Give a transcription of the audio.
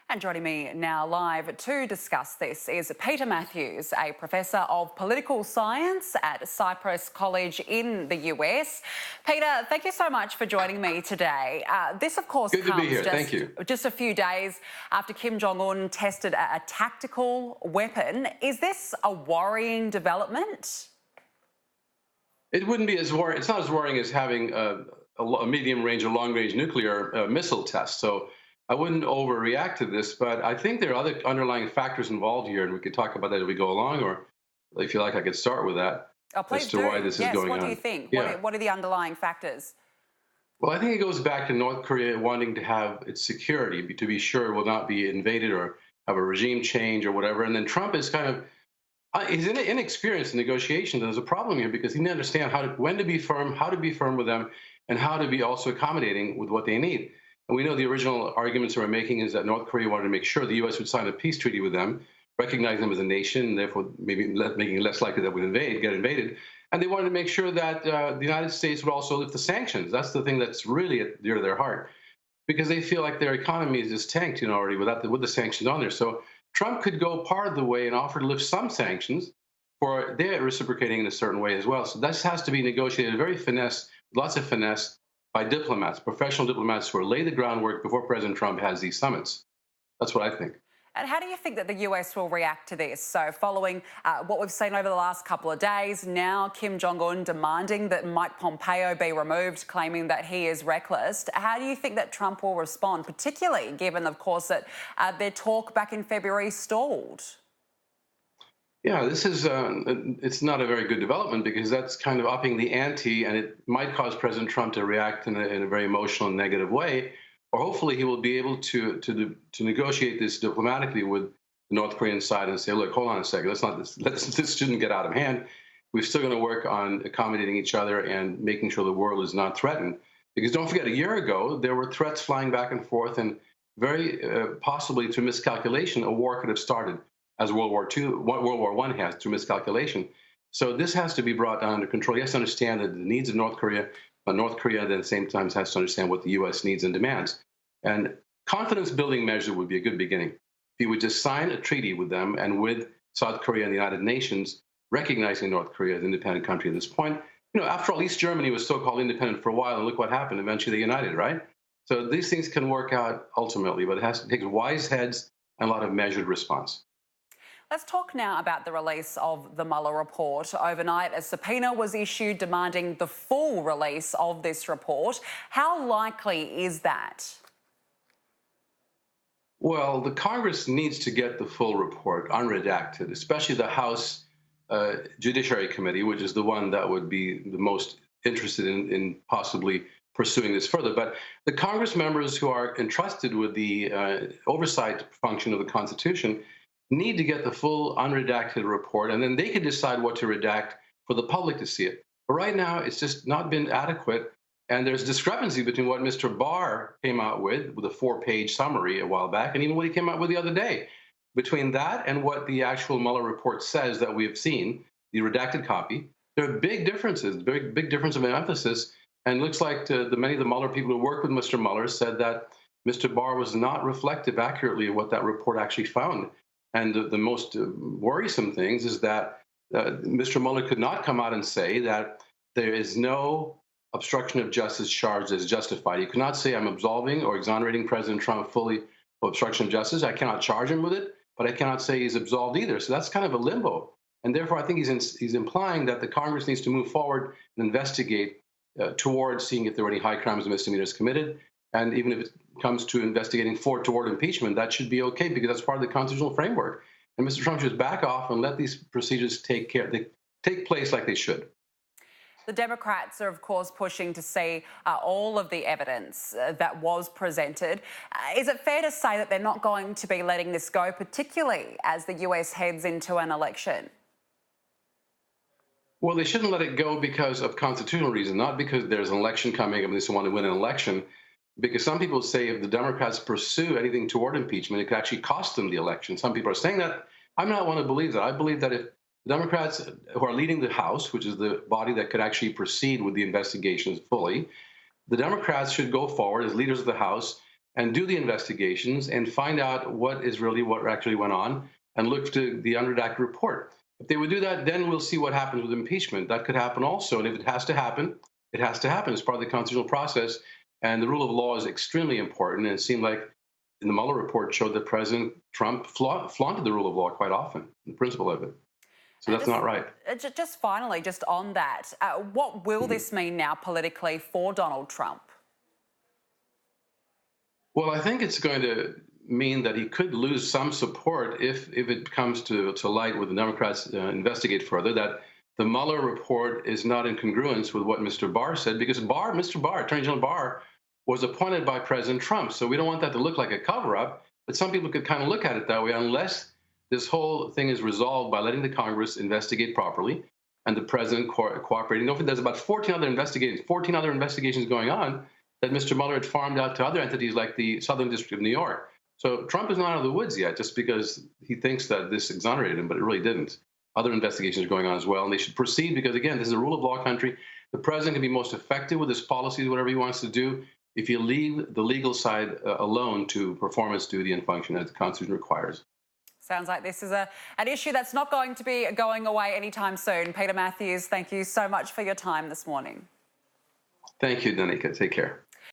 And joining me now live to discuss this is Peter Mathews, a professor of political science at Cypress College in the US. Peter, thank you so much for joining me today. This, of course, Good to be comes here. Thank you. just a few days after Kim Jong-un tested a tactical weapon. Is this a worrying development? It wouldn't be as worrying. It's not as worrying as having a medium-range or long-range nuclear missile test. So I wouldn't overreact to this, but I think there are other underlying factors involved here, and we could talk about that as we go along, or if you like, I could start with that Oh, please as to do. why this is Yes, going what on. do you think? Yeah. What are the underlying factors? Well, I think it goes back to North Korea wanting to have its security, to be sure it will not be invaded or have a regime change or whatever. And then Trump is kind of he's inexperienced in negotiations. And there's a problem here because he didn't understand when to be firm, how to be firm with them, and how to be also accommodating with what they need. And we know the original arguments they were making is that North Korea wanted to make sure the U.S. would sign a peace treaty with them, recognize them as a nation, and therefore maybe making it less likely that we'd get invaded. And they wanted to make sure that the United States would also lift the sanctions. That's the thing that's really dear to their heart, because they feel like their economy is just tanked, already with the sanctions on there. So Trump could go part of the way and offer to lift some sanctions for they're reciprocating in a certain way as well. So this has to be negotiated very lots of finesse by diplomats, professional diplomats who are lay the groundwork before President Trump has these summits. That's what I think. And how do you think that the US will react to this? So following what we've seen over the last couple of days, now Kim Jong-un demanding that Mike Pompeo be removed, claiming that he is reckless. How do you think that Trump will respond, particularly given, of course, that their talk back in February stalled? Yeah, this is it's not a very good development because that's kind of upping the ante, and it might cause President Trump to react in a very emotional and negative way. Or hopefully he will be able to negotiate this diplomatically with the North Korean side and say, look, hold on a second, this shouldn't get out of hand. We're still going to work on accommodating each other and making sure the world is not threatened. Because don't forget, a year ago, there were threats flying back and forth, and very possibly through miscalculation, a war could have started, as World War I has, through miscalculation. So this has to be brought down under control. He has to understand that the needs of North Korea, but North Korea then at the same time has to understand what the U.S. needs and demands. And confidence-building measure would be a good beginning. If he would just sign a treaty with them and with South Korea and the United Nations, recognizing North Korea as an independent country at this point. After all, East Germany was so-called independent for a while, and look what happened. Eventually they united, right? So these things can work out ultimately, but it takes wise heads and a lot of measured response. Let's talk now about the release of the Mueller report. Overnight, a subpoena was issued demanding the full release of this report. How likely is that? Well, the Congress needs to get the full report unredacted, especially the House Judiciary Committee, which is the one that would be the most interested in possibly pursuing this further. But the Congress members who are entrusted with the oversight function of the Constitution need to get the full unredacted report, and then they can decide what to redact for the public to see it. But right now, it's just not been adequate, and there's discrepancy between what Mr. Barr came out with a 4-page summary a while back, and even what he came out with the other day. Between that and what the actual Mueller report says that we have seen, the redacted copy, there are big differences, very big difference of emphasis, and it looks like many of the Mueller people who worked with Mr. Mueller said that Mr. Barr was not reflective accurately of what that report actually found. And the most worrisome things is that Mr. Mueller could not come out and say that there is no obstruction of justice charge that is justified. He could not say, I'm absolving or exonerating President Trump fully of obstruction of justice. I cannot charge him with it, but I cannot say he's absolved either. So that's kind of a limbo. And therefore, I think he's implying that the Congress needs to move forward and investigate towards seeing if there were any high crimes and misdemeanors committed. And even if it comes to investigating toward impeachment, that should be okay because that's part of the constitutional framework. And Mr. Trump should back off and let these procedures take place like they should. The Democrats are, of course, pushing to see all of the evidence that was presented. Is it fair to say that they're not going to be letting this go, particularly as the US heads into an election? Well, they shouldn't let it go because of constitutional reasons, not because there's an election coming and they want to win an election. Because some people say if the Democrats pursue anything toward impeachment, it could actually cost them the election. Some people are saying that. I'm not one to believe that. I believe that if the Democrats who are leading the House, which is the body that could actually proceed with the investigations fully, the Democrats should go forward as leaders of the House and do the investigations and find out what actually went on and look to the unredacted report. If they would do that, then we'll see what happens with impeachment. That could happen also. And if it has to happen, it has to happen. It's part of the constitutional process. And the rule of law is extremely important. And it seemed like in the Mueller report showed that President Trump flaunted the rule of law quite often, the principle of it. So that's not right. Just finally, just on that, what will this mean now politically for Donald Trump? Well, I think it's going to mean that he could lose some support if it comes to light with the Democrats investigate further, that the Mueller report is not in congruence with what Mr. Barr said, because Mr. Barr, Attorney General Barr, was appointed by President Trump. So we don't want that to look like a cover-up, but some people could kind of look at it that way unless this whole thing is resolved by letting the Congress investigate properly and the president cooperating. Don't forget, there's about 14 other investigations going on that Mr. Mueller had farmed out to other entities like the Southern District of New York. So Trump is not out of the woods yet just because he thinks that this exonerated him, but it really didn't. Other investigations are going on as well, and they should proceed because, again, this is a rule of law country. The president can be most effective with his policies, whatever he wants to do, if you leave the legal side alone to perform its duty and function as the Constitution requires. Sounds like this is an issue that's not going to be going away anytime soon. Peter Mathews, thank you so much for your time this morning. Thank you, Danica. Take care.